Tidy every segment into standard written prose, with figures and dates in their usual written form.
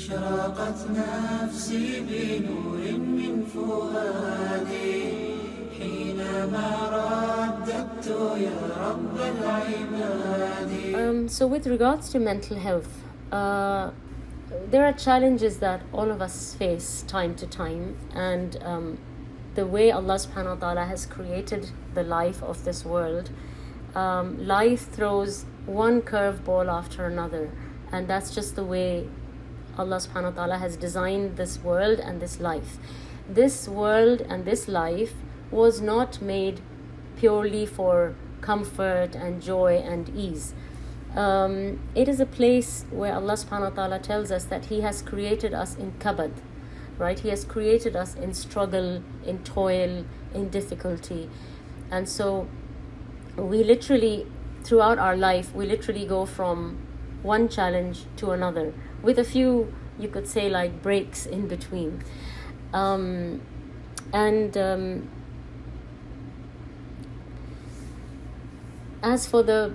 أشرقت نفسي بنور من فؤادي حينما رددت يا رب العباد. So with regards to mental health, there are challenges that all of us face time to time, and the way Allah subhanahu wa ta'ala has created the life of this world, life throws one curveball after another, and that's just the way Allah subhanahu wa ta'ala has designed this world and this life. This world and this life was not made purely for comfort and joy and ease. It is a place where Allah subhanahu wa ta'ala tells us that He has created us in kabad, right? He has created us in struggle, in toil, in difficulty. And so we literally, throughout our life, we literally go from one challenge to another, with a few, you could say, like breaks in between. As for the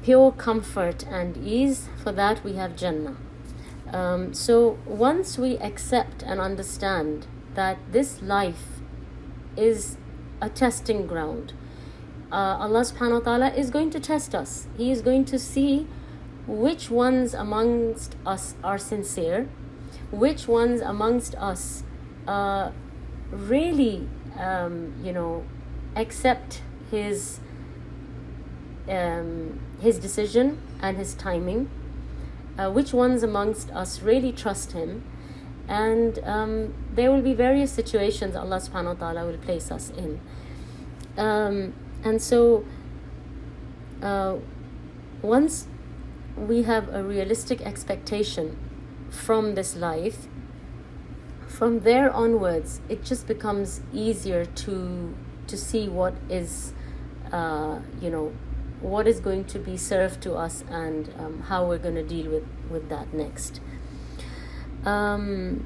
pure comfort and ease, for that we have Jannah. So once we accept and understand that this life is a testing ground, Allah subhanahu wa ta'ala is going to test us. He is going to see which ones amongst us are sincere, which ones amongst us really accept his decision and his timing, which ones amongst us really trust him. And there will be various situations Allah subhanahu wa ta'ala will place us in. And so once we have a realistic expectation from this life, from there onwards it just becomes easier to see what is what is going to be served to us, and how we're going to deal with that next. And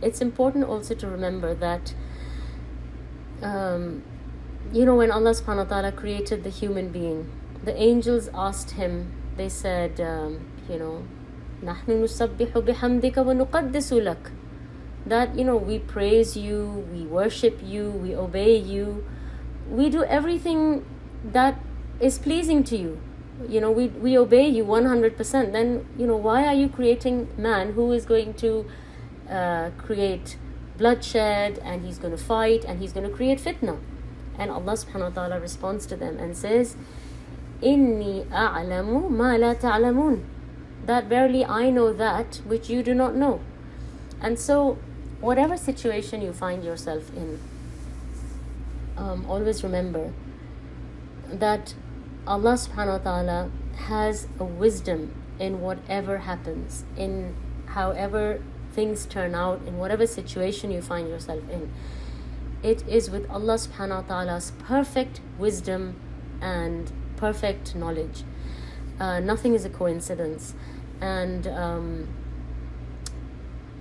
it's important also to remember that when Allah subhanahu wa ta'ala created the human being, the angels asked him, they said, نَحْنُ نُسَبِّحُ بِحَمْدِكَ وَنُقَدِّسُ لَكَ, that we praise you, we worship you, we obey you, we do everything that is pleasing to you. We obey you 100%. Then why are you creating man who is going to create bloodshed, and he's going to fight, and he's going to create fitna? And Allah subhanahu wa ta'ala responds to them and says, Inni a'lamu ma la ta'lamun, that verily I know that which you do not know. And so whatever situation you find yourself in, always remember that Allah subhanahu wa ta'ala has a wisdom in whatever happens, in however things turn out, in whatever situation you find yourself in. It is with Allah subhanahu wa ta'ala's perfect wisdom and perfect knowledge. Nothing is a coincidence. And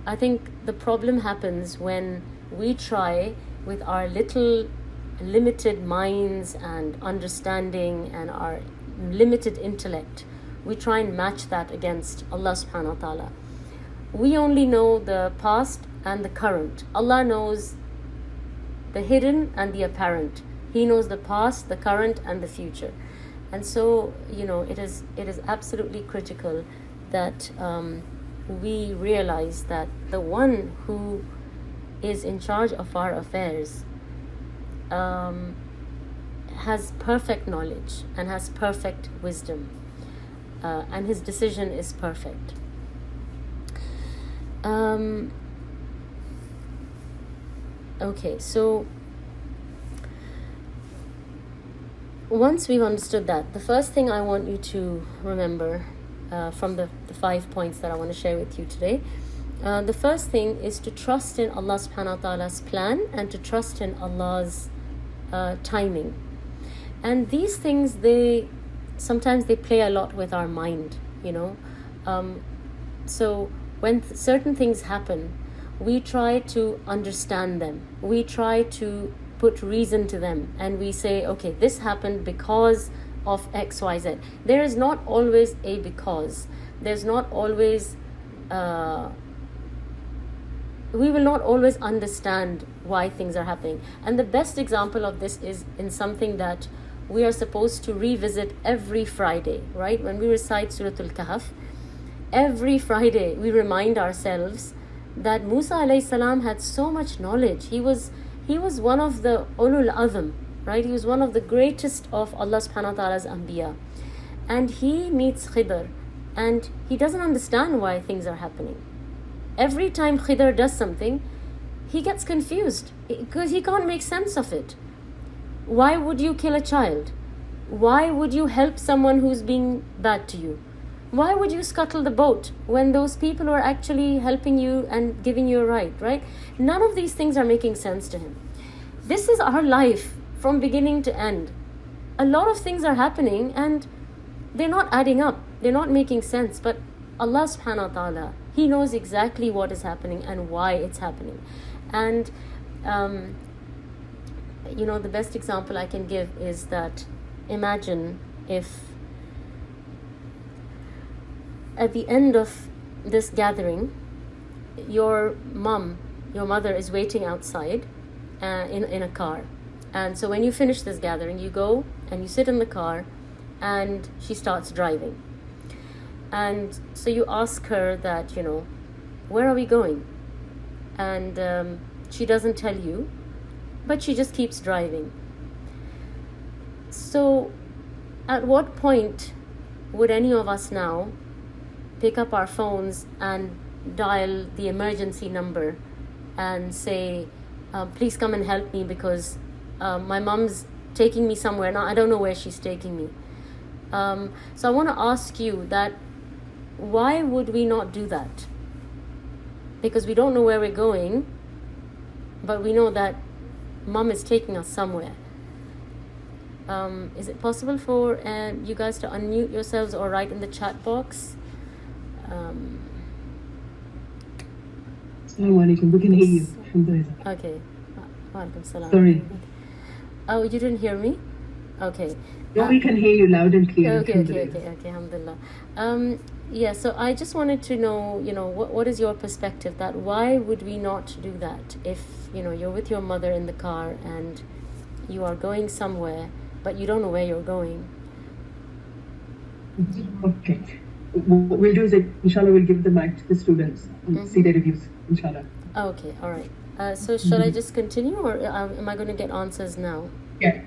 I think the problem happens when we try, with our little limited minds and understanding and our limited intellect, we try and match that against Allah subhanahu wa ta'ala. We only know the past and the current. Allah knows the hidden and the apparent. He knows the past, the current, and the future. And so it is absolutely critical that we realize that the one who is in charge of our affairs has perfect knowledge and has perfect wisdom, and his decision is perfect. Okay, so once we've understood that, the first thing I want you to remember from the 5 points that I want to share with you today, the first thing is to trust in Allah subhanahu wa ta'ala's plan and to trust in Allah's timing. And these things, sometimes they play a lot with our mind, so when certain things happen, we try to understand them, we try to put reason to them, and we say, okay, this happened because of XYZ. There is not always a because. There's not always, we will not always understand why things are happening. And the best example of this is in something that we are supposed to revisit every Friday, right? When we recite Surah Al-Kahf, every Friday we remind ourselves that Musa alayhi salam had so much knowledge. He was one of the ulul azm, right? He was one of the greatest of Allah subhanahu wa ta'ala's anbiya. And he meets Khidr and he doesn't understand why things are happening. Every time Khidr does something, he gets confused because he can't make sense of it. Why would you kill a child? Why would you help someone who's being bad to you? Why would you scuttle the boat when those people are actually helping you and giving you a ride, right? None of these things are making sense to him. This is our life from beginning to end. A lot of things are happening and they're not adding up. They're not making sense. But Allah subhanahu wa ta'ala, He knows exactly what is happening and why it's happening. And, the best example I can give is that imagine if at the end of this gathering, your mother is waiting outside in a car. And so when you finish this gathering, you go and you sit in the car and she starts driving. And so you ask her that, where are we going? And she doesn't tell you, but she just keeps driving. So at what point would any of us now pick up our phones and dial the emergency number and say, please come and help me because my mom's taking me somewhere. Now I don't know where she's taking me. So I want to ask you that why would we not do that? Because we don't know where we're going, but we know that mom is taking us somewhere. Is it possible for you guys to unmute yourselves or write in the chat box? Assalamu alaikum. We can hear you. Alhamdulillah. Okay. Walaikum salam. Sorry. Oh, you didn't hear me? Okay. No, we can hear you loud and clear. Okay. Alhamdulillah. So I just wanted to know, what is your perspective that why would we not do that if, you're with your mother in the car and you are going somewhere, but you don't know where you're going? Okay. What we'll do is that, inshallah, we'll give the mic to the students and see their reviews, inshallah. Okay, all right. So shall I just continue or am I going to get answers now? Yeah.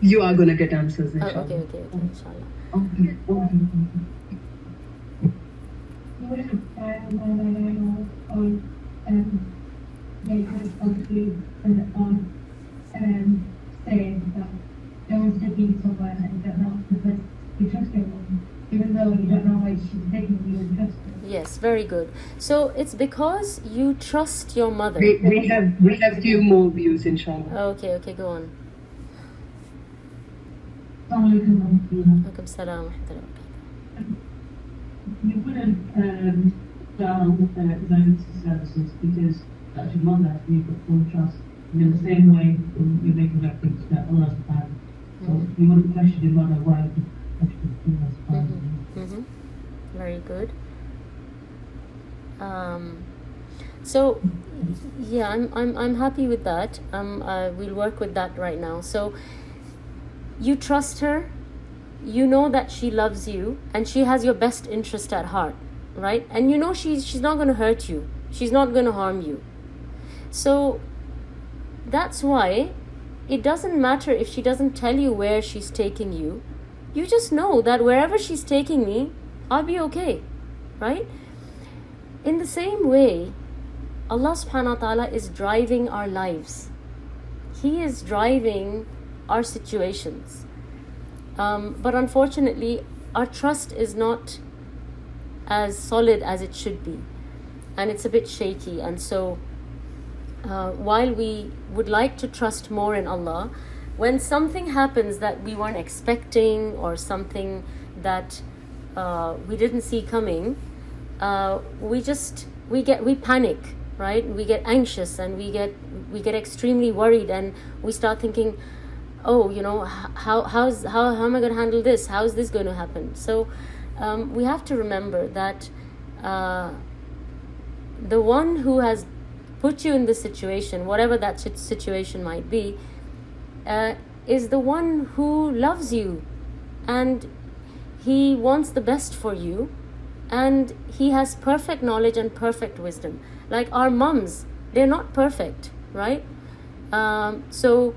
You are going to get answers, inshallah. Okay, inshallah. Okay. Saying that no one's taking you somewhere and you don't know because you trust your mom, even though you don't know where she's taking you and trust her. Yes, very good. So it's because you trust your mother. We have few more views, inshallah. Okay, go on. Alaikum salam wa rahmatullah. You wouldn't down emergency services because that's your mother and you've got full trust. And in the same way, you're making reference that Allah's plan. So you wouldn't question your mother why you question Allah's plan. Very good. So yeah, I'm happy with that. We'll work with that right now. So you trust her, you know that she loves you and she has your best interest at heart, right? And she's not going to hurt you. She's not going to harm you. So that's why it doesn't matter if she doesn't tell you where she's taking you. You just know that wherever she's taking me, I'll be okay, right? In the same way, Allah subhanahu wa ta'ala is driving our lives. He is driving our situations. But unfortunately, our trust is not as solid as it should be. And it's a bit shaky. And so while we would like to trust more in Allah, when something happens that we weren't expecting or something that we didn't see coming, we panic, right? We get anxious and we get extremely worried and we start thinking, oh, how am I going to handle this? How is this going to happen? So we have to remember that the one who has put you in this situation, whatever that situation might be, is the one who loves you, and he wants the best for you, and he has perfect knowledge and perfect wisdom. Like our mums, they're not perfect, right? So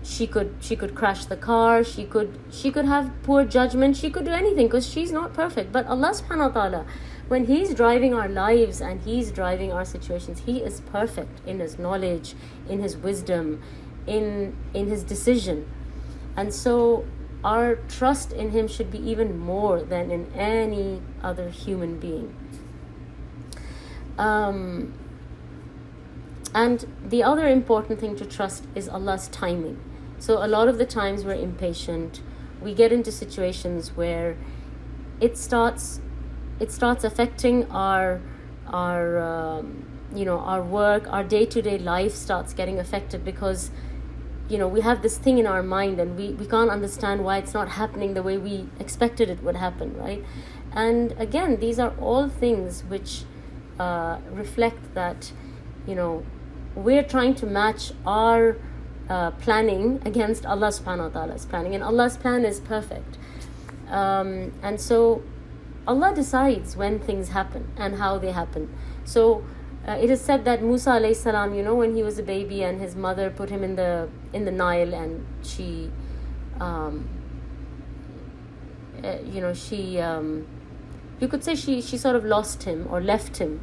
she could crash the car, she could have poor judgment, she could do anything because she's not perfect. But Allah subhanahu wa ta'ala, when he's driving our lives and he's driving our situations, he is perfect in his knowledge, in his wisdom, in his decision. And so our trust in him should be even more than in any other human being. And the other important thing to trust is Allah's timing. So a lot of the times we're impatient. We get into situations where it starts affecting our work, our day-to-day life starts getting affected because we have this thing in our mind and we can't understand why it's not happening the way we expected it would happen, right? And again, these are all things which reflect that we're trying to match our planning against Allah subhanahu wa ta'ala's planning, and Allah's plan is perfect. And so Allah decides when things happen and how they happen. So it is said that Musa alayhi salam, when he was a baby and his mother put him in the Nile, and she you could say she sort of lost him or left him.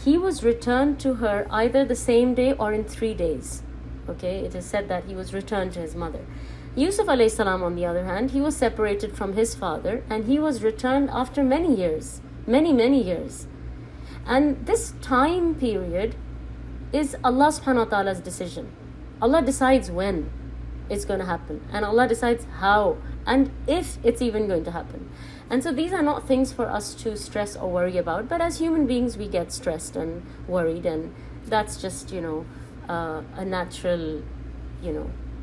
He was returned to her either the same day or in 3 days. Okay, it is said that he was returned to his mother. Yusuf alayhi salam, on the other hand, he was separated from his father and he was returned after many years, many years. And this time period is Allah subhanahu wa ta'ala's decision. Allah decides when it's going to happen, and Allah decides how and if it's even going to happen. And so these are not things for us to stress or worry about, but as human beings we get stressed and worried, and that's just a natural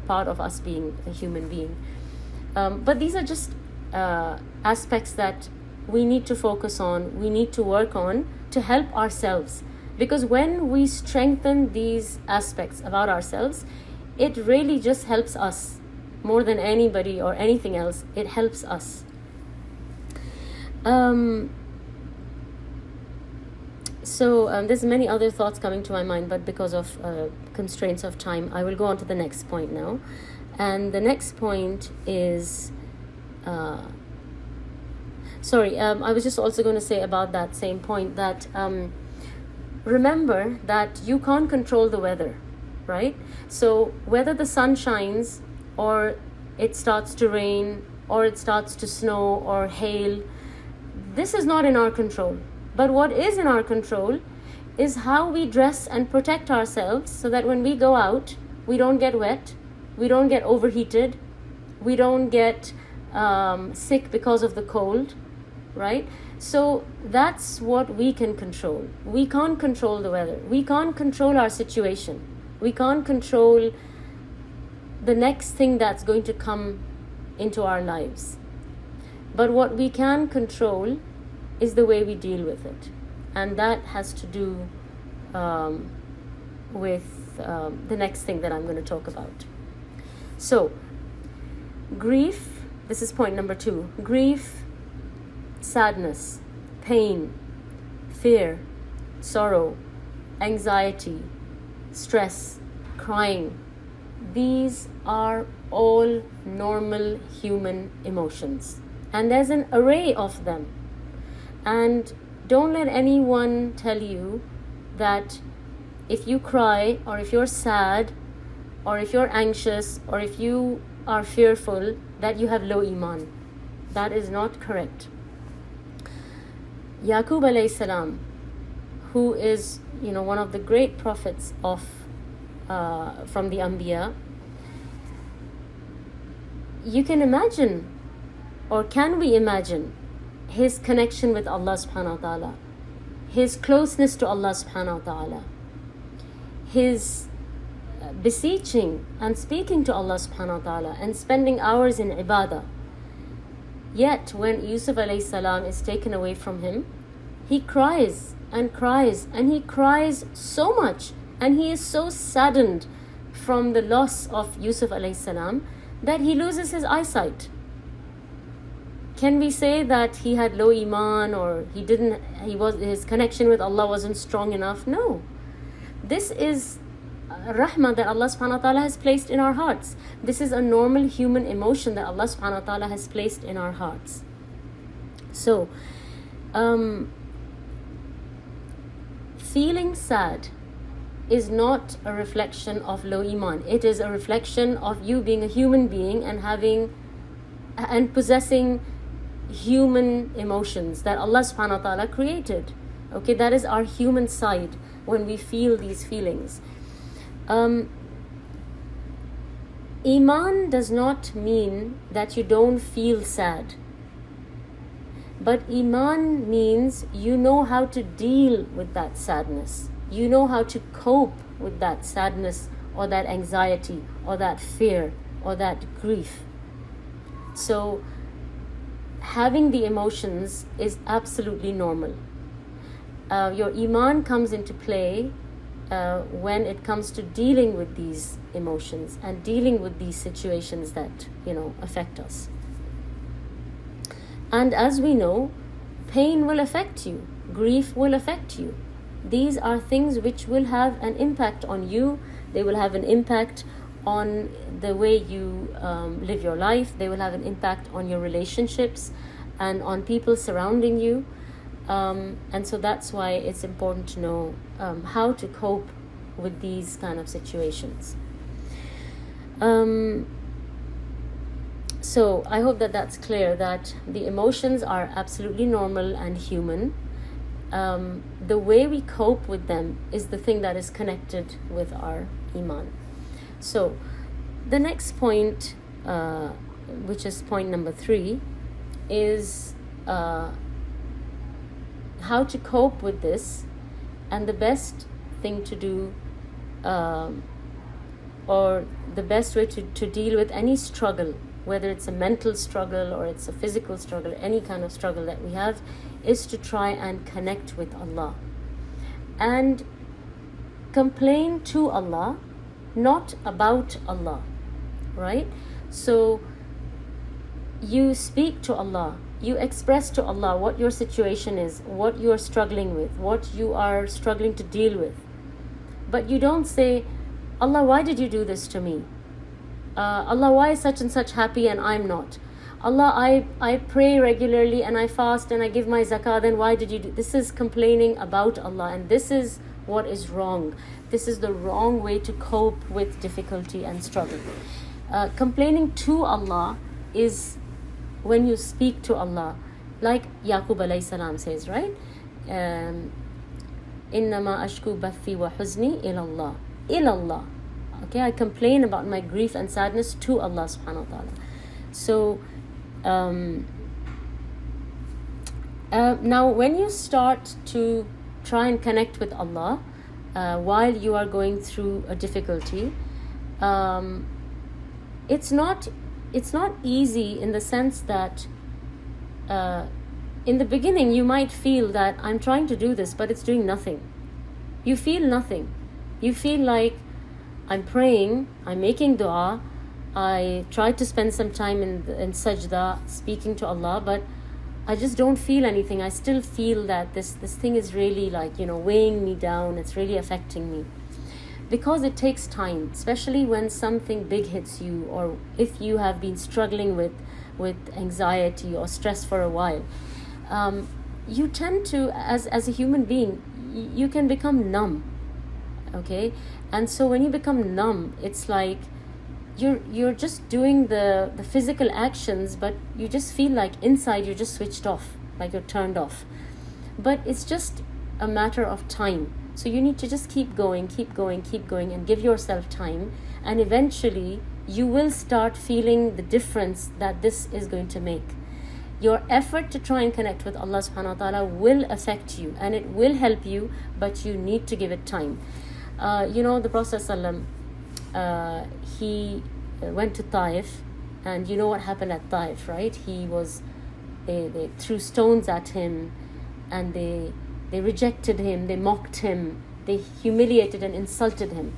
part of us being a human being. But these are just aspects that we need to focus on, we need to work on to help ourselves, because when we strengthen these aspects about ourselves, it really just helps us more than anybody or anything else. It helps us. There's many other thoughts coming to my mind, but because of constraints of time, I will go on to the next point now. And the next point is I was just also going to say about that same point that remember that you can't control the weather, right? So whether the sun shines or it starts to rain or it starts to snow or hail, this is not in our control. But what is in our control is how we dress and protect ourselves so that when we go out, we don't get wet, we don't get overheated, we don't get sick because of the cold, right? So that's what we can control. We can't control the weather. We can't control our situation. We can't control the next thing that's going to come into our lives. But what we can control is the way we deal with it. And that has to do with the next thing that I'm going to talk about. So, grief, this is point number 2. Grief, sadness, pain, fear, sorrow, anxiety, stress, crying. These are all normal human emotions. And there's an array of them. And don't let anyone tell you that if you cry or if you're sad or if you're anxious or if you are fearful that you have low iman. That is not correct. Yaqub alayhi salam, who is one of the great prophets of from the Anbiya, you can imagine, or can we imagine, his connection with Allah subhanahu wa ta'ala, his closeness to Allah subhanahu wa ta'ala, his beseeching and speaking to Allah subhanahu wa ta'ala and spending hours in ibadah. Yet when Yusuf alayhi salam is taken away from him, he cries and cries, and he cries so much, and he is so saddened from the loss of Yusuf alayhi salam that he loses his eyesight. Can we say that he had low iman, or his connection with Allah wasn't strong enough? No. This is rahmah that Allah subhanahu wa ta'ala has placed in our hearts. This is a normal human emotion that Allah subhanahu wa ta'ala has placed in our hearts. So, feeling sad is not a reflection of low iman. It is a reflection of you being a human being and possessing human emotions that Allah subhanahu wa ta'ala created. Okay, that is our human side when we feel these feelings. Iman does not mean that you don't feel sad. But Iman means you know how to deal with that sadness. You know how to cope with that sadness or that anxiety or that fear or that grief. So having the emotions is absolutely normal. Your Iman comes into play when it comes to dealing with these emotions and dealing with these situations that, affect us. And as we know, pain will affect you, grief will affect you. These are things which will have an impact on you. They will have an impact on the way you live your life. They will have an impact on your relationships and on people surrounding you. And so that's why it's important to know how to cope with these kind of situations. So I hope that that's clear, that the emotions are absolutely normal and human. The way we cope with them is the thing that is connected with our Iman. So the next point, which is point number 3, is how to cope with this, and the best thing to do, or the best way to deal with any struggle, whether it's a mental struggle or it's a physical struggle, any kind of struggle that we have, is to try and connect with Allah and complain to Allah, not about Allah, right? So you speak to Allah, you express to Allah what your situation is, what you are struggling with, what you are struggling to deal with. But you don't say, Allah, why did you do this to me? Allah, why is such and such happy and I'm not? Allah, I pray regularly and I fast and I give my zakah, then why did you do? This is complaining about Allah, and this is what is wrong. This is the wrong way to cope with difficulty and struggle. Complaining to Allah is when you speak to Allah, like Yaqub alayhi salam says, right? Innama ashku bathi wa huzni ilallah. Ilallah. Okay, I complain about my grief and sadness to Allah subhanahu wa ta'ala. So now when you start to try and connect with Allah while you are going through a difficulty, it's not easy, in the sense that in the beginning you might feel that I'm trying to do this, but it's doing nothing. You feel nothing. You feel like I'm praying, I'm making dua, I try to spend some time in sajda, speaking to Allah, but I just don't feel anything. I still feel that this thing is really weighing me down. It's really affecting me. Because it takes time, especially when something big hits you, or if you have been struggling with anxiety or stress for a while, you tend to, as a human being, you can become numb. Okay, and so when you become numb, it's like you're just doing the physical actions, but you just feel like inside you're just switched off, like you're turned off. But it's just a matter of time. So you need to just keep going, and give yourself time, and eventually you will start feeling the difference that this is going to make. Your effort to try and connect with Allah subhanahu wa ta'ala will affect you, and it will help you, but you need to give it time. The Prophet ﷺ he went to Taif, and you know what happened at Taif, right? They threw stones at him, and they rejected him, they mocked him, they humiliated and insulted him,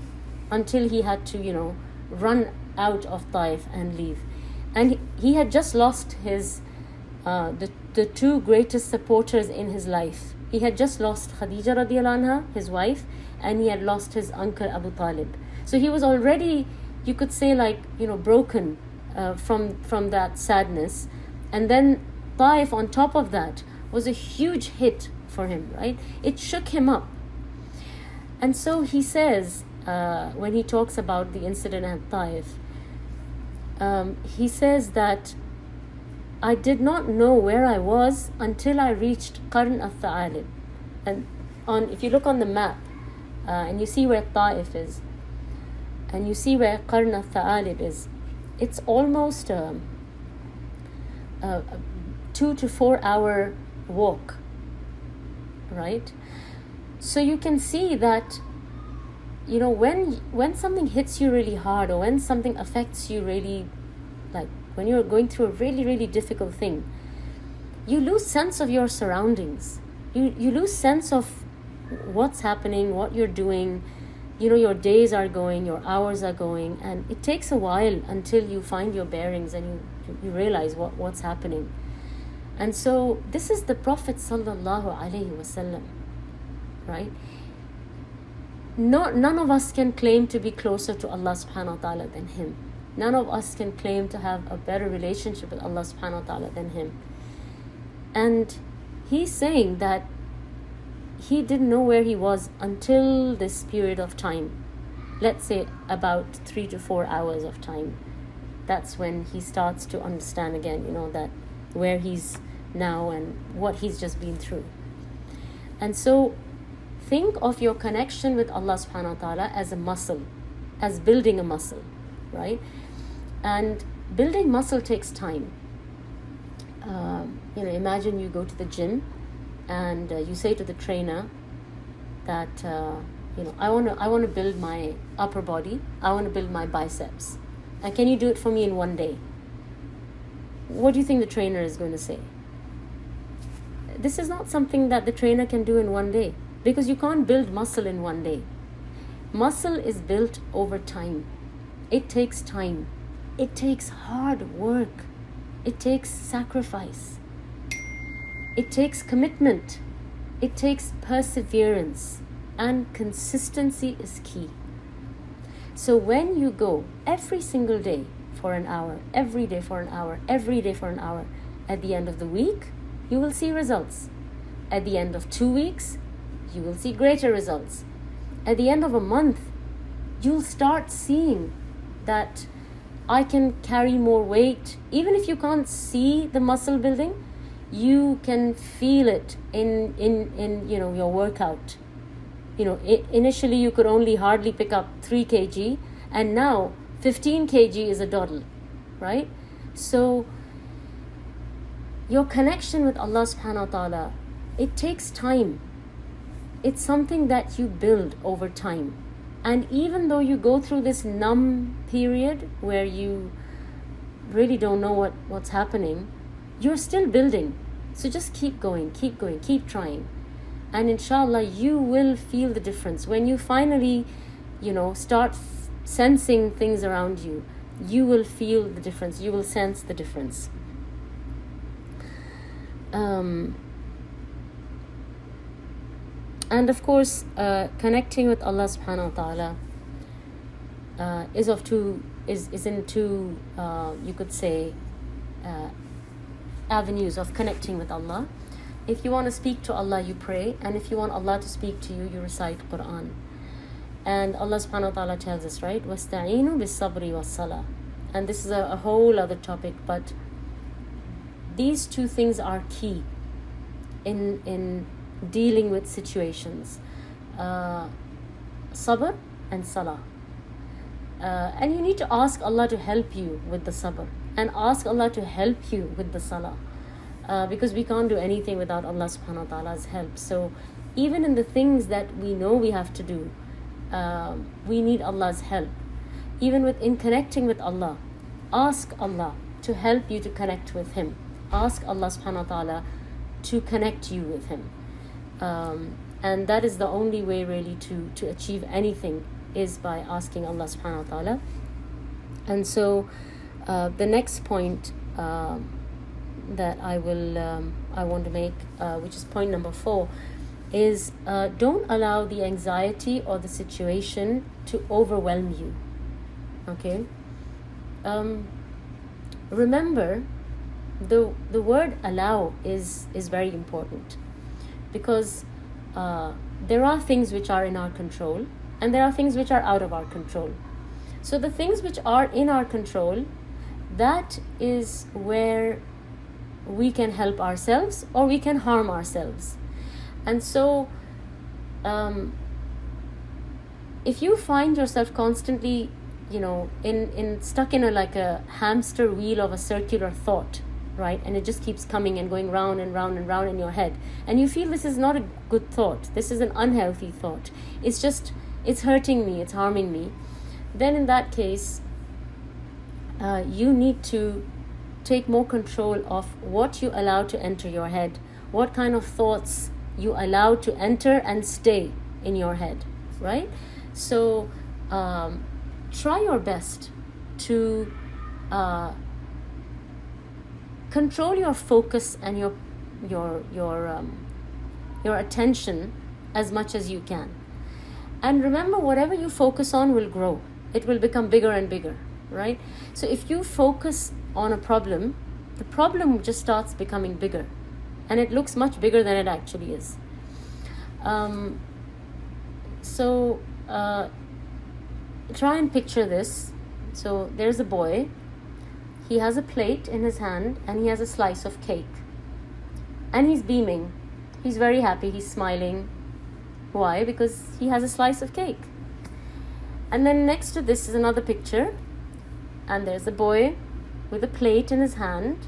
until he had to, run out of Taif and leave. And he had just lost his the two greatest supporters in his life. He had just lost Khadija radiallahu anha, his wife, and he had lost his uncle Abu Talib. So he was already, you could say, broken from that sadness. And then Taif on top of that was a huge hit for him, right? It shook him up. And so he says, when he talks about the incident at Taif, he says that I did not know where I was until I reached Qarn al-Tha'alib. And if you look on the map, and you see where Taif is, and you see where Qarn al-Tha'alib is, it's almost a 2 to 4 hour walk, right? So you can see that, when something hits you really hard, or when something affects you really, like when you're going through a really, really difficult thing, you lose sense of your surroundings. You lose sense of what's happening, what you're doing. Your days are going, your hours are going, and it takes a while until you find your bearings and you realize what's happening. And so this is the Prophet sallallahu alaihi wasallam, right? None of us can claim to be closer to Allah subhanahu wa ta'ala than him. None of us can claim to have a better relationship with Allah subhanahu wa ta'ala than him. And he's saying that he didn't know where he was until this period of time. Let's say about 3 to 4 hours of time. That's when he starts to understand again, that where he's now and what he's just been through. And so think of your connection with Allah subhanahu wa ta'ala as a muscle, as building a muscle, right? And building muscle takes time. Imagine you go to the gym and you say to the trainer that I want to build my upper body, I want to build my biceps, and can you do it for me in one day? What do you think the trainer is going to say? This is not something that the trainer can do in one day, because you can't build muscle in one day. Muscle is built over time. It takes time. It takes hard work. It takes sacrifice. It takes commitment. It takes perseverance. And consistency is key. So when you go every single day for an hour, every day for an hour, every day for an hour, at the end of the week, you will see results. At the end of 2 weeks, you will see greater results. At the end of a month, you'll start seeing that I can carry more weight. Even if you can't see the muscle building, you can feel it in your workout. Initially you could only hardly pick up 3 kg, and now 15 kg is a doddle, right? So your connection with Allah subhanahu wa ta'ala, it takes time. It's something that you build over time. And even though you go through this numb period where you really don't know what's happening, you're still building. So just keep going, keep trying. And inshallah, you will feel the difference. When you finally, start sensing things around you, you will feel the difference. You will sense the difference. And of course, connecting with Allah subhanahu wa ta'ala is in two, you could say, avenues of connecting with Allah. If you want to speak to Allah, you pray, and if you want Allah to speak to you, you recite Quran. And Allah subhanahu wa ta'ala tells us, right, وَاسْتَعِينُوا بِالصَّبْرِ وَالصَّلَاةِ. And this is a whole other topic, but these two things are key in dealing with situations. Sabr and salah. And you need to ask Allah to help you with the sabr, and ask Allah to help you with the salah. Because we can't do anything without Allah subhanahu wa ta'ala's help. So even in the things that we know we have to do, we need Allah's help. even in connecting with Allah, ask Allah to help you to connect with Him. Ask Allah subhanahu wa ta'ala to connect you with Him. And that is the only way really to achieve anything, is by asking Allah subhanahu wa ta'ala. And so the next point that I want to make, which is point number 4, is don't allow the anxiety or the situation to overwhelm you. Okay? Remember, the word allow is very important, because there are things which are in our control and there are things which are out of our control. So the things which are in our control, that is where we can help ourselves or we can harm ourselves. And so if you find yourself constantly, in stuck in a hamster wheel of a circular thought, right, and it just keeps coming and going round and round and round in your head, and you feel this is not a good thought, this is an unhealthy thought, it's hurting me, it's harming me, then in that case you need to take more control of what you allow to enter your head, what kind of thoughts you allow to enter and stay in your head, right? So try your best to control your focus and your attention as much as you can. And remember, whatever you focus on will grow. It will become bigger and bigger, right? So if you focus on a problem, the problem just starts becoming bigger, and it looks much bigger than it actually is. So try and picture this. So there's a boy. He has a plate in his hand and he has a slice of cake. And he's beaming. He's very happy. He's smiling. Why? Because he has a slice of cake. And then next to this is another picture. And there's a boy with a plate in his hand.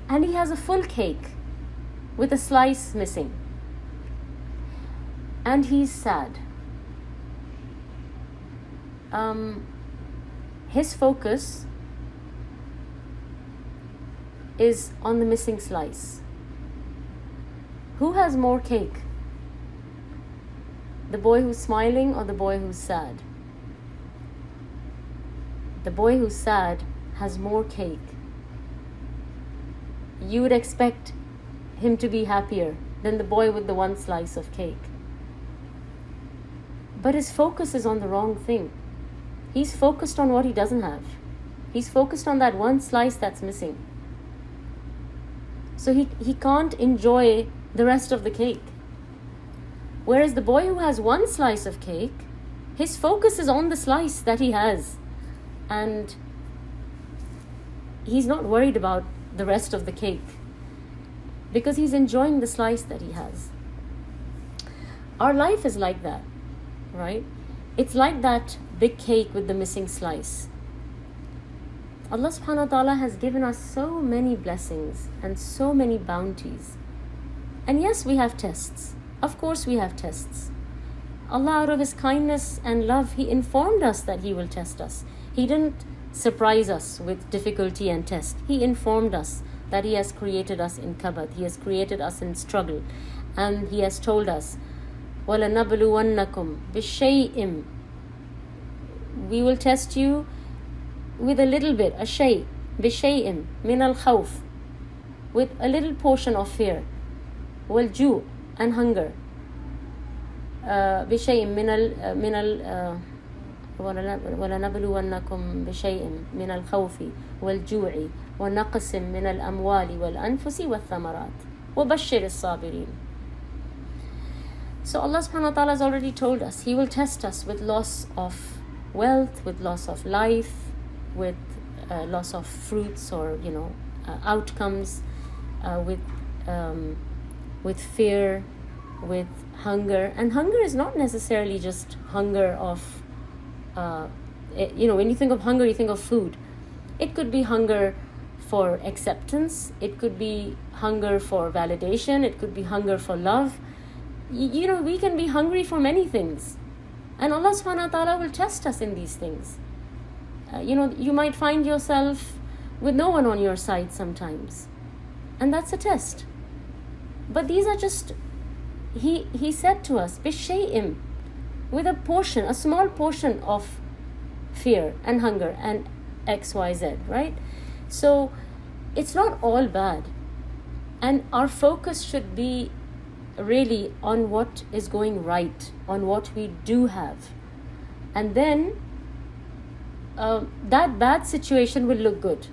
And he has a full cake with a slice missing. And he's sad. His focus is on the missing slice. Who has more cake? The boy who's smiling or the boy who's sad? The boy who's sad has more cake. You would expect him to be happier than the boy with the one slice of cake. But his focus is on the wrong thing. He's focused on what he doesn't have. He's focused on that one slice that's missing. So he can't enjoy the rest of the cake. Whereas the boy who has one slice of cake, his focus is on the slice that he has. And he's not worried about the rest of the cake, because he's enjoying the slice that he has. Our life is like that, right? It's like that big cake with the missing slice. Allah subhanahu wa ta'ala has given us so many blessings and so many bounties. And yes, we have tests. Of course we have tests. Allah, out of His kindness and love, He informed us that He will test us. He didn't surprise us with difficulty and test. He informed us that He has created us in kabad. He has created us in struggle. And He has told us, وَلَنَبْلُوَنَّكُمْ بِشَيْءٍ, we will test you with a little bit, a shay, بِشَيْءٍ مِنَ الْخَوْفِ, with a little portion of fear, وَالْجُوء, and hunger, بِشَيْءٍ وَلَنَبْلُوَنَّكُمْ بِشَيْءٍ مِنَ الْخَوْفِ وَالْجُوعِ وَنَقْصٍ مِنَ الْأَمْوَالِ وَالْأَنفُسِ وَالثَّمَرَاتِ وَبَشِّرِ الصَّابِرِينَ. So Allah subhanahu wa ta'ala has already told us He will test us with loss of wealth, with loss of life, with loss of fruits or outcomes, with fear, with hunger. And hunger is not necessarily just hunger of when you think of hunger, you think of food. It could be hunger for acceptance, it could be hunger for validation, it could be hunger for love. We can be hungry for many things, and Allah subhanahu wa ta'ala will test us in these things. You might find yourself with no one on your side sometimes, and that's a test. But these are just, he said to us, bishay'im, with a small portion of fear and hunger and XYZ, right? So it's not all bad, and our focus should be really on what is going right, on what we do have, and then that bad situation will look good.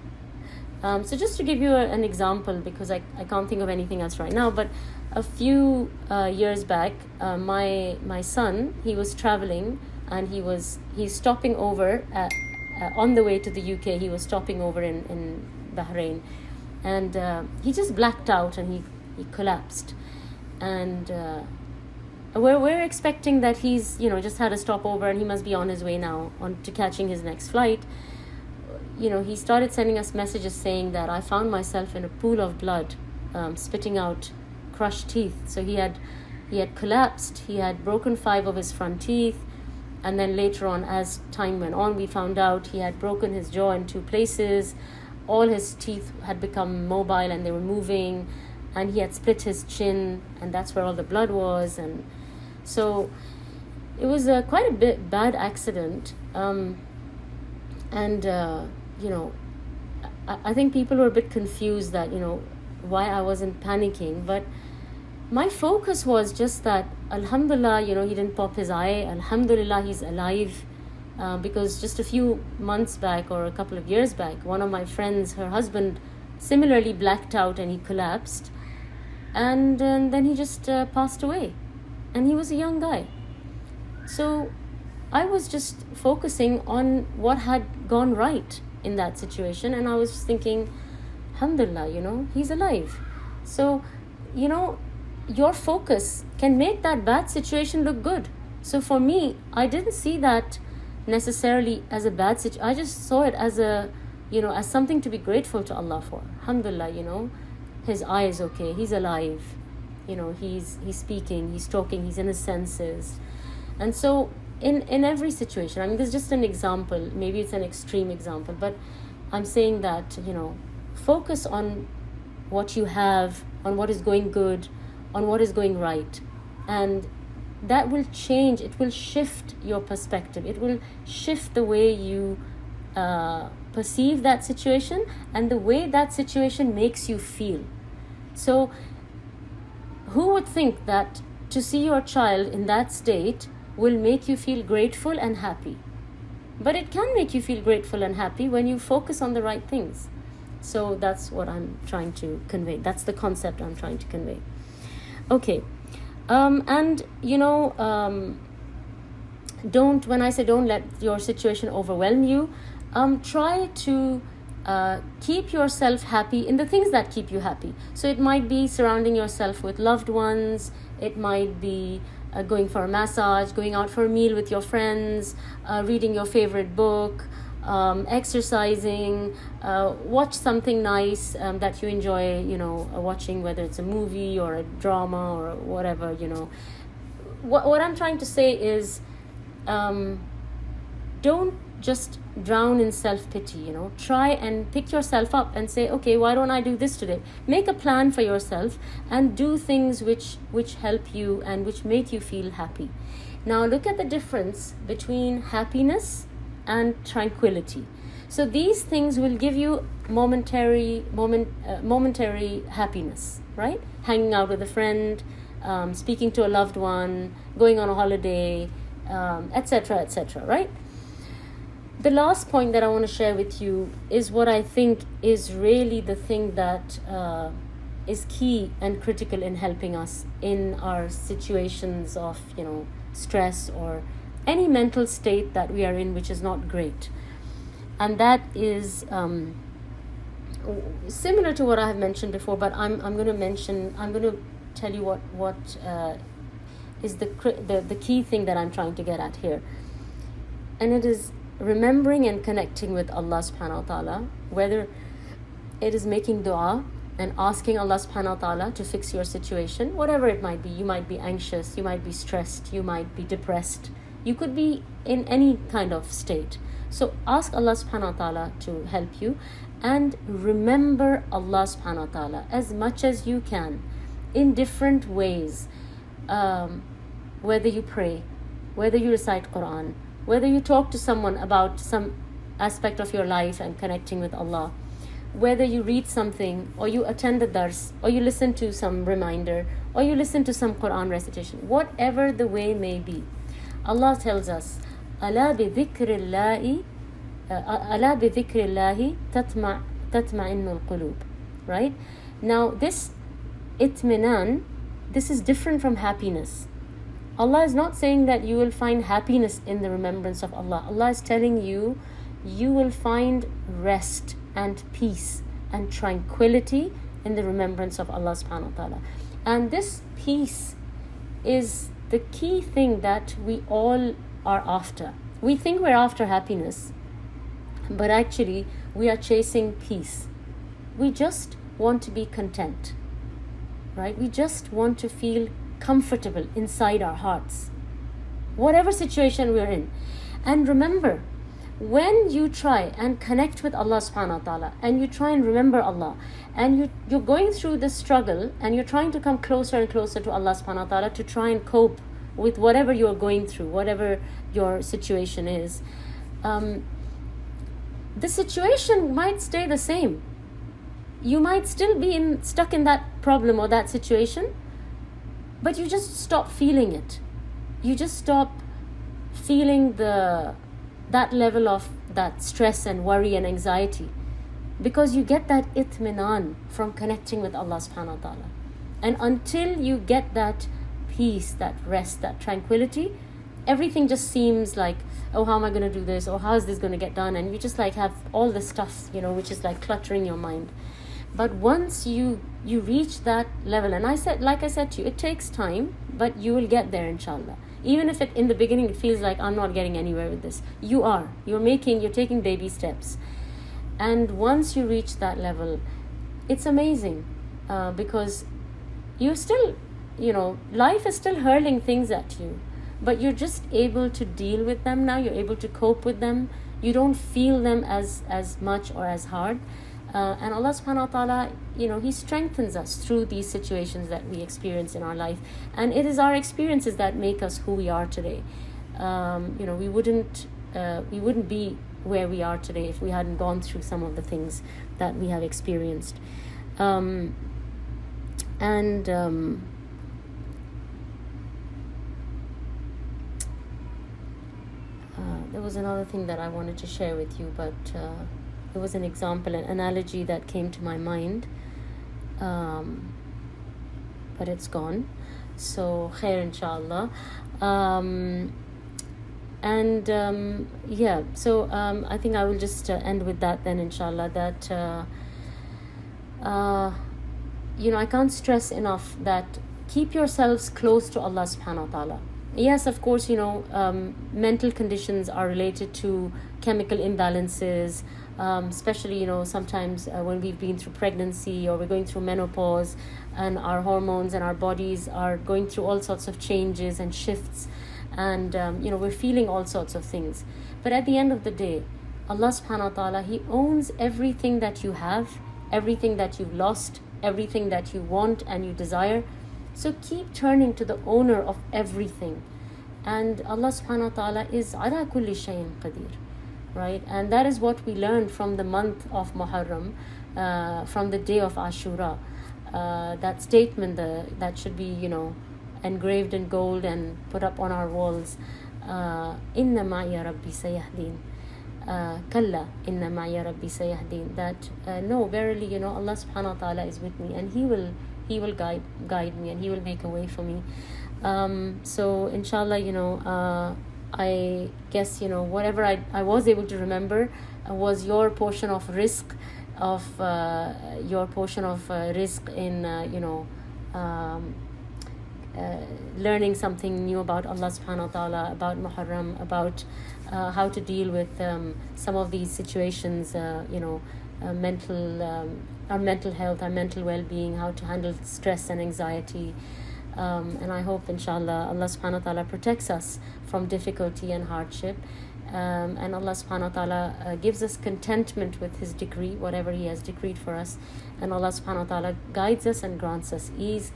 So just to give you an example, because I can't think of anything else right now, but a few years back, my son, he was traveling, and he's stopping over on the way to the UK. He was stopping over in Bahrain, and he just blacked out and he collapsed. And we're expecting that he's just had a stopover and he must be on his way now on to catching his next flight. He started sending us messages saying that I found myself in a pool of blood, spitting out crushed teeth. So he had collapsed. He had broken 5 of his front teeth, and then later on, as time went on, we found out he had broken his jaw in 2 places. All his teeth had become mobile and they were moving, and he had split his chin, and that's where all the blood was. And so it was quite a bit bad accident. I think people were a bit confused that why I wasn't panicking, but my focus was just that alhamdulillah, he didn't pop his eye, alhamdulillah he's alive, because just a few months back or a couple of years back, one of my friends, her husband similarly blacked out and he collapsed, and then he just passed away, and he was a young guy. So I was just focusing on what had gone right in that situation, and I was thinking, alhamdulillah, he's alive. So, your focus can make that bad situation look good. So for me, I didn't see that necessarily as a bad situation. I just saw it as as something to be grateful to Allah for. Alhamdulillah, his eye is okay, he's alive, he's speaking, he's talking, he's in his senses. And so in every situation, this is just an example, maybe it's an extreme example, but I'm saying that, focus on what you have, on what is going good, on what is going right, and that will change, it will shift your perspective, it will shift the way you perceive that situation and the way that situation makes you feel. So who would think that to see your child in that state will make you feel grateful and happy? But it can make you feel grateful and happy when you focus on the right things. So that's what I'm trying to convey. That's the concept I'm trying to convey. Okay. When I say don't let your situation overwhelm you, try to keep yourself happy in the things that keep you happy. So it might be surrounding yourself with loved ones. It might be going for a massage, going out for a meal with your friends, reading your favorite book, exercising, watch something nice that you enjoy, watching, whether it's a movie or a drama or whatever, What I'm trying to say is, don't just drown in self-pity, Try and pick yourself up and say, okay, why don't I do this today? Make a plan for yourself and do things which help you and which make you feel happy. Now look at the difference between happiness and tranquility. So these things will give you momentary happiness, right? Hanging out with a friend, speaking to a loved one, going on a holiday, etc., etc., right? The last point that I want to share with you is what I think is really the thing that is key and critical in helping us in our situations of, stress or any mental state that we are in which is not great. And that is similar to what I have mentioned before, but I'm going to tell you what is the key thing that I'm trying to get at here. And it is remembering and connecting with Allah subhanahu wa ta'ala, whether it is making dua and asking Allah subhanahu wa ta'ala to fix your situation, whatever it might be. You might be anxious, you might be stressed, you might be depressed, You could be in any kind of state. So ask Allah subhanahu wa ta'ala to help you, and remember Allah subhanahu wa ta'ala as much as you can in different ways. Whether you pray, whether you recite Quran, whether you talk to someone about some aspect of your life and connecting with Allah, whether you read something, or you attend a dars, or you listen to some reminder, or you listen to some Quran recitation, whatever the way may be. Allah tells us, أَلَا بِذِكْرِ اللَّهِ تَطْمَئِنُّ الْقُلُوبِ. Right? Now this itminan, this is different from happiness. Allah is not saying that you will find happiness in the remembrance of Allah. Allah is telling you, you will find rest and peace and tranquility in the remembrance of Allah subhanahu wa ta'ala. And this peace is the key thing that we all are after. We think we're after happiness, but actually we are chasing peace. We just want to be content, right? We just want to feel comfortable inside our hearts, whatever situation we're in. And remember, when you try and connect with Allah subhanahu wa ta'ala, and you try and remember Allah, and you're going through this struggle, and you're trying to come closer and closer to Allah subhanahu wa ta'ala to try and cope with whatever you're going through, whatever your situation is, the situation might stay the same. You might still be stuck in that problem or that situation, but you just stop feeling it. You just stop feeling that level of that stress and worry and anxiety, because you get that itminan from connecting with Allah subhanahu wa ta'ala. And until you get that peace, that rest, that tranquility, everything just seems like, oh, how am I going to do this, or how is this going to get done? And you just like have all the stuff, which is like cluttering your mind. But once you reach that level, and like I said to you, it takes time, but you will get there, inshallah. Even if in the beginning it feels like I'm not getting anywhere with this, you're taking baby steps. And once you reach that level, it's amazing, because you still, life is still hurling things at you, but you're just able to deal with them now. You're able to cope with them. You don't feel them as much or as hard. And Allah subhanahu wa ta'ala, He strengthens us through these situations that we experience in our life. And it is our experiences that make us who we are today. We wouldn't be where we are today if we hadn't gone through some of the things that we have experienced. There was another thing that I wanted to share with you, but it was an example, an analogy that came to my mind, but it's gone. So khair, inshallah. I think I will just end with that then, inshallah, that I can't stress enough that keep yourselves close to Allah subhanahu wa ta'ala. Yes, of course, mental conditions are related to chemical imbalances, especially, sometimes when we've been through pregnancy or we're going through menopause, and our hormones and our bodies are going through all sorts of changes and shifts, and, we're feeling all sorts of things. But at the end of the day, Allah subhanahu wa ta'ala, He owns everything that you have, everything that you've lost, everything that you want and you desire. So keep turning to the owner of everything. And Allah subhanahu wa ta'ala is ala kulli shayin qadir. Right? And that is what we learned from the month of Muharram, from the day of Ashura. That statement that should be, engraved in gold and put up on our walls. Inna ma'iya rabbi sayahdin. Kalla inna ma'iya rabbi sayahdin. That no, verily, Allah subhanahu wa ta'ala is with me, and He will guide me, and He will make a way for me. So inshallah, I guess, whatever I was able to remember was your portion of risk, in learning something new about Allah subhanahu wa ta'ala, about Muharram, about how to deal with some of these situations, our mental health, our mental well-being, how to handle stress and anxiety. And I hope, inshallah, Allah subhanahu wa ta'ala protects us from difficulty and hardship. And Allah subhanahu wa ta'ala gives us contentment with His decree, whatever He has decreed for us. And Allah subhanahu wa ta'ala guides us and grants us ease.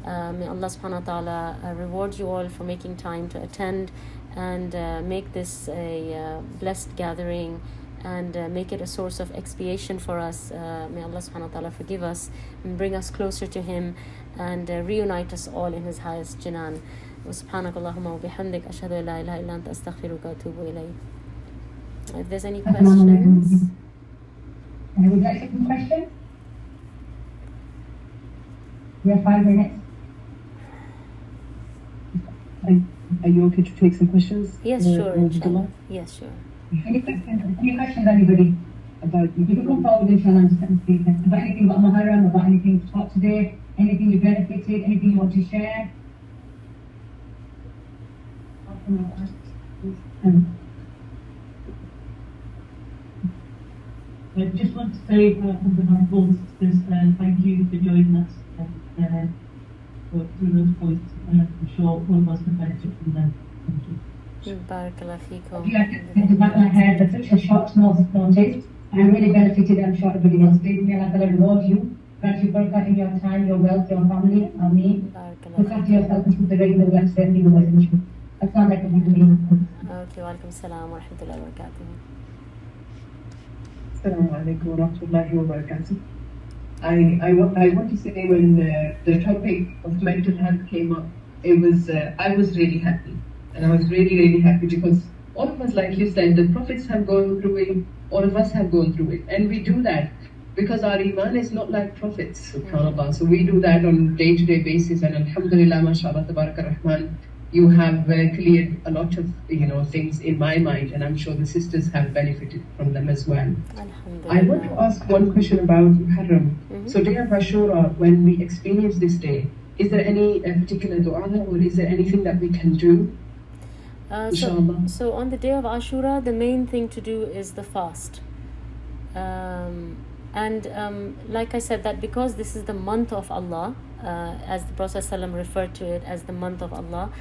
May Allah subhanahu wa ta'ala reward you all for making time to attend and make this a blessed gathering and make it a source of expiation for us. May Allah subhanahu wa ta'ala forgive us and bring us closer to Him and reunite us all in His highest Jinan. سبحانك اللهم وبحمدك أشهد أن لا إله إلا أنت أستغفرك وأتوب إليك. If there's any questions. Would like a question? You have 5 minutes. Are you okay to take some questions? Yes, sure. Inshallah. Yes, sure. Any questions, anybody? About You can come forward, inshallah, and speak. About anything about Muharram, about anything taught today, anything you benefited, anything you want to share? I just want to say, on behalf of all the sisters, thank you for joining us through those points. I'm sure all of us can benefit from them. Thank you. Barakallahu feekum. If you like to think about my hair, that's such a short notice. I really benefited, I'm sure everybody else did. May Allah reward you. Grant you barakah in your time, your wealth, your family. Ameen. Look after yourself and keep the regular work that you will. Assalamu alaikum. Okay, walaikum salam wa rahmatullahi wa barakatuh. Assalamu alaikum wa rahmatullahi wa barakatuh. I want to say when the topic of mental health came up, I was really happy. And I was really, really happy because all of us, like you said, the prophets have gone through it, all of us have gone through it. And we do that because our iman is not like prophets, subhanAllah. So we do that on a day-to-day basis. And alhamdulillah, mashallah, tabaraka rahman, you have cleared a lot of things in my mind, and I'm sure the sisters have benefited from them as well. I want to ask one question about Muharram. So day of Ashura, when we experience this day, is there any particular dua or is there anything that we can do? So on the day of Ashura, the main thing to do is the fast. Like I said, that because this is the month of Allah, as the Prophet ﷺ referred to it as the month of Allah,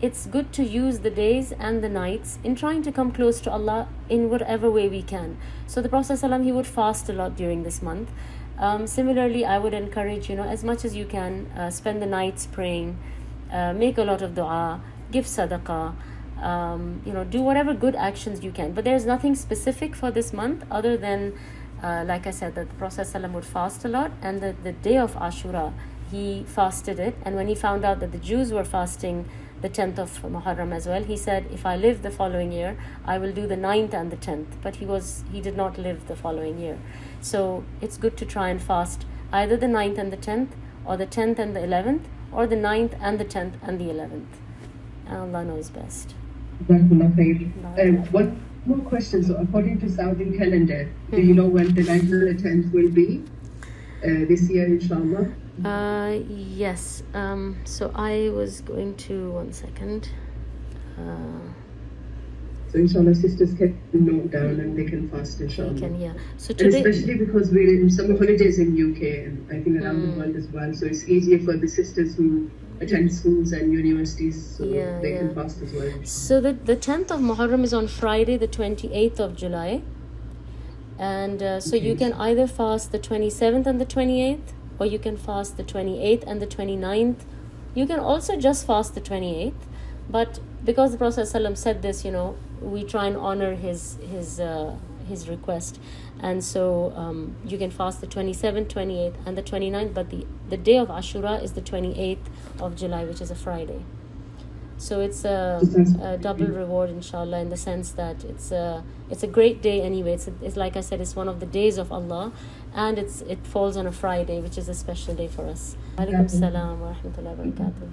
it's good to use the days and the nights in trying to come close to Allah in whatever way we can. So the Prophet ﷺ, he would fast a lot during this month. Similarly, I would encourage, as much as you can, spend the nights praying, make a lot of dua, give sadaqah, do whatever good actions you can. But there's nothing specific for this month other than, like I said, that the Prophet ﷺ would fast a lot, and the day of Ashura, he fasted it. And when he found out that the Jews were fasting the 10th of Muharram as well, he said, if I live the following year, I will do the 9th and the 10th. But he did not live the following year. So it's good to try and fast either the 9th and the 10th, or the 10th and the 11th, or the 9th and the 10th and the 11th. And Allah knows best. Jazakallahu Khairan. One more question. So according to Saudi calendar, do you know when the 9th and the 10th will be this year, inshallah? Yes. So I was going to, one second. So inshallah, sisters can note down and they can fast, inshallah. They can, yeah. So and today, especially because we're in summer holidays in UK and I think around the world as well. So it's easier for the sisters who attend schools and universities, so they can fast as well. So the 10th of Muharram is on Friday, the 28th of July. And so you can either fast the 27th and the 28th, or you can fast the 28th and the 29th. You can also just fast the 28th. But because the Prophet ﷺ said this, we try and honor his request. And so you can fast the 27th, 28th, and the 29th. But the day of Ashura is the 28th of July, which is a Friday. So it's a double reward, inshallah, in the sense that it's a great day anyway. It's like I said, it's one of the days of Allah, and it falls on a Friday, which is a special day for us. Alaikum salam wa rahmatullahi wa barakatuh.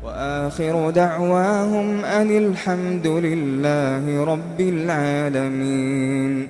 وآخر دعواهم أن الحمد لله رب العالمين.